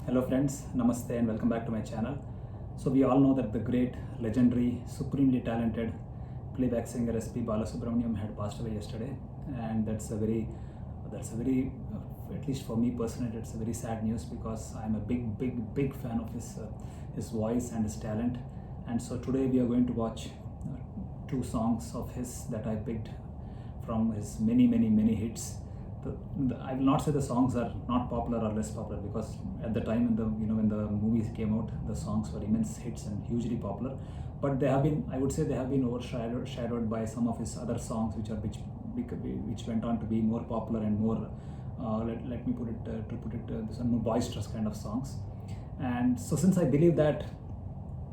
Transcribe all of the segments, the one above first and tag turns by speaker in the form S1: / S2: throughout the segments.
S1: Hello friends, Namaste and welcome back to my channel. So we all know that the great, legendary, supremely talented playback singer S.P. Balasubramaniam had passed away yesterday, and that's a very at least for me personally, it's a very sad news because I'm a big fan of his voice and his talent. And so today we are going to watch two songs of his that I picked from his many hits. I will not say the songs are not popular or less popular, because at the time when the movies came out, the songs were immense hits and hugely popular. But they have been, I would say, they have been overshadowed by some of his other songs, which went on to be more popular and more. Let me put it this one, more boisterous kind of songs. And so, since I believe that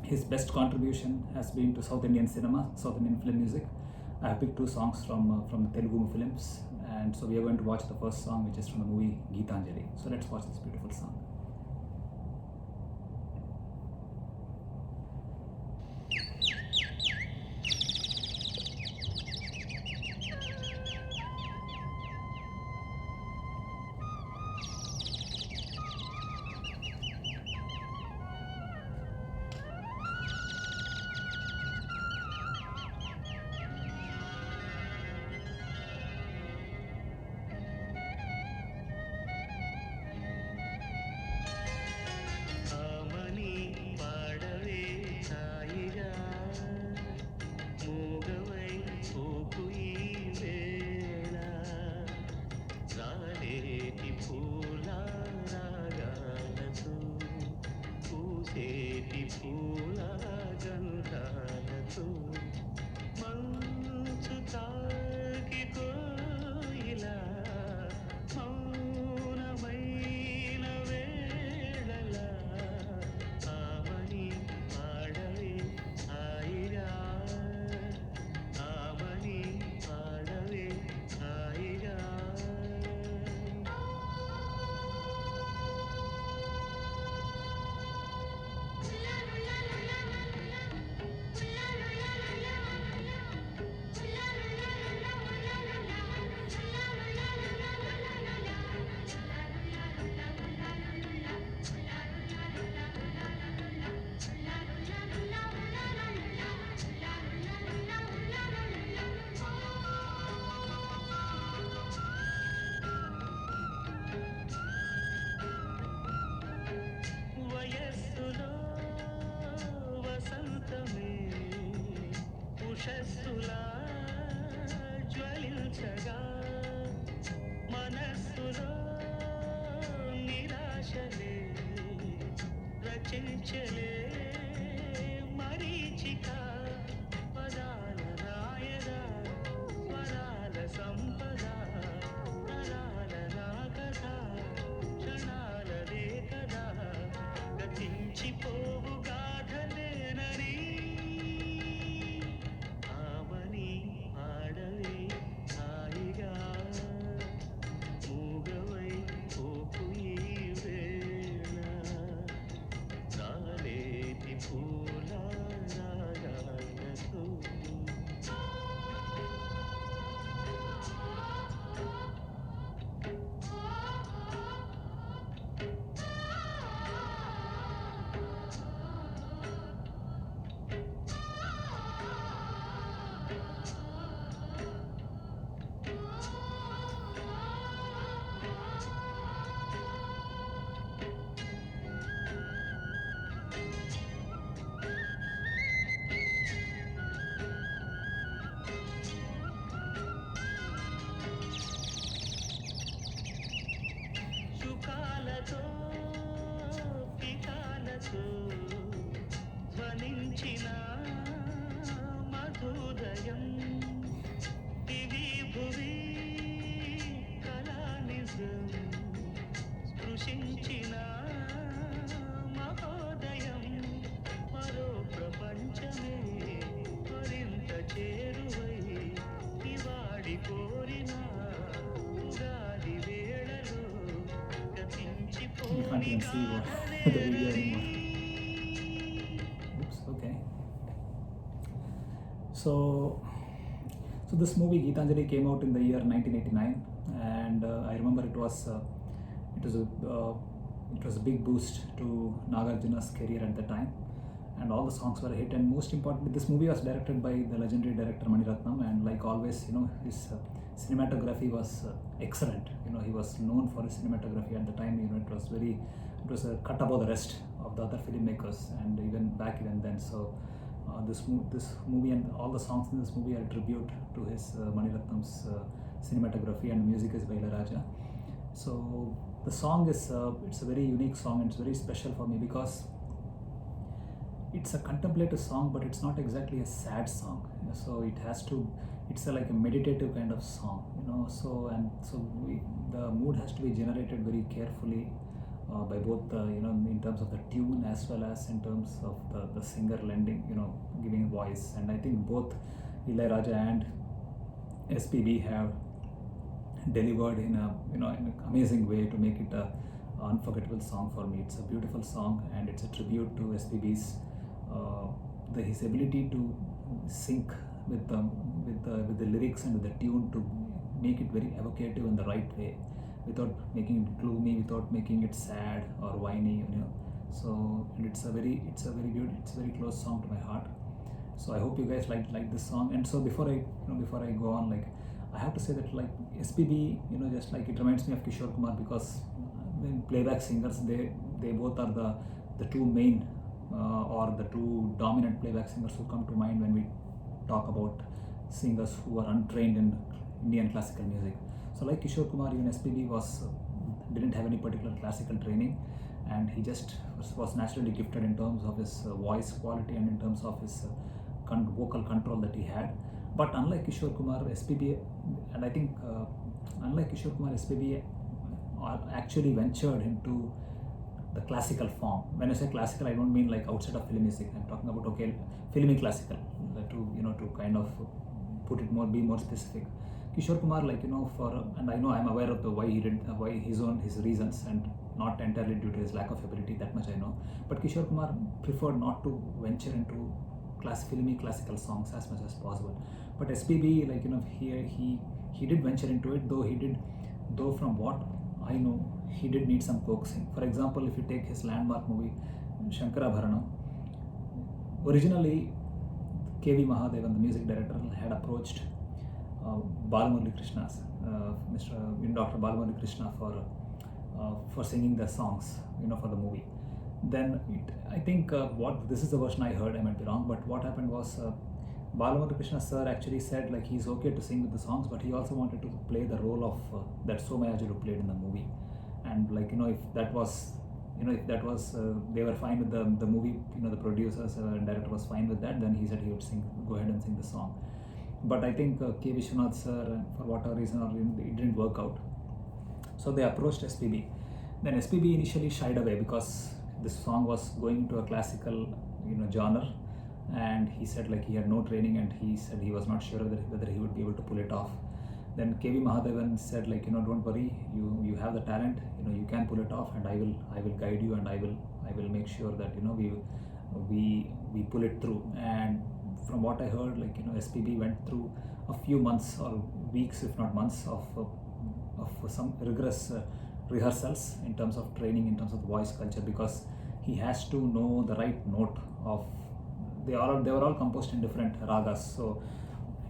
S1: his best contribution has been to South Indian cinema, South Indian film music, I have picked two songs from the Telugu films, and so we are going to watch the first song, which is from the movie Geetanjali. So let's watch this beautiful song.
S2: Amani పాడవే హాయిగా మూగవై పోకు ఈ వేళ రాలేటి పూల రాగాలతో పూసేటి పూల గంధాలతో మంచు తాకి కోయిలా మౌనమైన వేళలా ఆమని పాడవే హాయిగా ఆమని పాడవే హాయిగా వయస్సులో వసంతమే ఉషస్సులా జ్వలించగా మనస్సులో నిరాశలే రచించలే మరీచిక పదాల రాయగా స్వరాల సంపద నరాల నా కథ క్షణాలదే కదా గతించిపోవు గాథలేనని ఆమని పాడవే హాయిగా మూగవై పోకు ఈ వేళ రాలేటి పూల రాగాలతో సుఖాలతో పికాలతో ధ్వనించిన మధుదయం దివి భువి కళానిజం స్పృశించిన మహోదయం మరో ప్రపంచమే మరింత చేరువై ఇవాడి కోరిన ఉగాది వేళలో
S1: You can't even see the video anymore. Oops, okay. So this movie Geetanjali came out in the year 1989, and I remember it was a it was a big boost to Nagarjuna's career at the time, and all the songs were a hit. And most importantly, this movie was directed by the legendary director Mani Ratnam, and like always, his cinematography was excellent. He was known for his cinematography at the time. It was a cut above the rest of the other filmmakers, and even then. So this movie and all the songs in this movie are a tribute to his Mani Ratnam's cinematography, and music is by Ilaiyaraaja. So the song is it's a very unique song, and it's very special for me because it's a contemplative song, but it's not exactly a sad song. So it's like a meditative kind of song. The mood has to be generated very carefully by both in terms of the tune as well as in terms of the singer lending, giving voice. And I think both Ilaiyaraaja and SPB have delivered in an amazing way to make it a unforgettable song for me. It's a beautiful song, and it's a tribute to SPB's his ability to sync with the lyrics and with the tune to make it very evocative in the right way, without making it gloomy, without making it sad or whiny. So it's a very beautiful, it's a very close song to my heart. So I hope you guys like this song. And so before I go on, like, I have to say that, like, SPB, just like it reminds me of Kishore Kumar, because when playback singers, they both are the two main or the two dominant playback singers who come to mind when we talk about singers who are untrained in Indian classical music. So like Kishore Kumar, even SPB didn't have any particular classical training, and he just was naturally gifted in terms of his voice quality and in terms of his vocal control that he had. But unlike Kishore Kumar, SPB, and I think unlike Kishore Kumar, SPB actually ventured into the classical form. When I say classical, I don't mean like outside of film music. I'm talking about filmy classical, to kind of be more specific. Kishore Kumar, and I know I'm aware of why his reasons, and not entirely due to his lack of ability. That much I know. But Kishore Kumar preferred not to venture into filmy classical songs as much as possible. But SPB, he did venture into it, though from what I know, he did need some coaxing. For example, if you take his landmark movie Shankarabharanam, originally K.V. Mahadevan, the music director, had approached Balamurali Krishna, Dr. Balamurali Krishna for singing the songs, for the movie. Then I think this is the version I heard. I might be wrong, but what happened was Balamurali Krishna sir actually said like he's okay to sing with the songs, but he also wanted to play the role of that Somayajulu played in the movie. And if that was they were fine with the movie, the producers and director was fine with that, then he said he would go ahead and sing the song. But I think K. Vishwanath sir, for whatever reason, it didn't work out. So they approached SPB. Then SPB initially shied away because this song was going into a classical genre, and he said like he had no training, and he said he was not sure whether he would be able to pull it off. Then K.V. Mahadevan said like don't worry, you have the talent, you can pull it off, and I will guide you, and I will make sure that we pull it through. And from what I heard, SPB went through a few months or weeks, if not months, of some rigorous rehearsals in terms of training, in terms of voice culture, because he has to know the right note of. They were all composed in different ragas, so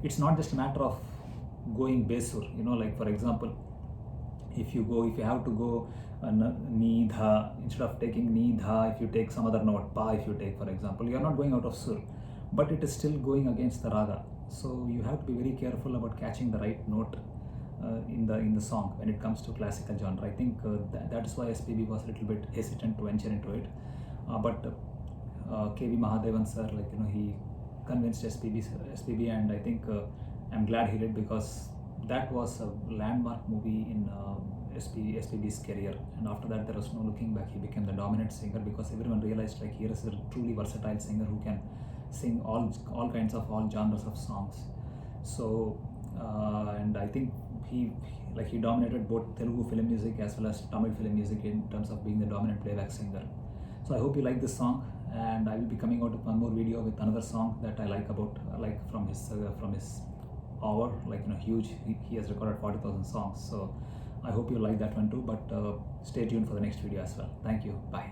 S1: it's not just a matter of going besur. Like for example, if you have to go ni dha, instead of taking ni dha, if you take some other note, pa, if you take, for example, you are not going out of sur, but it is still going against the raga. So you have to be very careful about catching the right note in the song when it comes to classical genre. I think that is why SPB was a little bit hesitant to venture into it. But K.V. Mahadevan sir, he convinced SPB, and I think I'm glad he did, because that was a landmark movie in SPB's career. And after that, there was no looking back. He became the dominant singer, because everyone realized like here is a truly versatile singer who can sing all kinds of all genres of songs. So and I think he dominated both Telugu film music as well as Tamil film music in terms of being the dominant playback singer. So I hope you like this song, and I will be coming out with one more video with another song that I like from his hour. Huge. He has recorded 40,000 songs. So I hope you like that one too, but stay tuned for the next video as well. Thank you. Bye.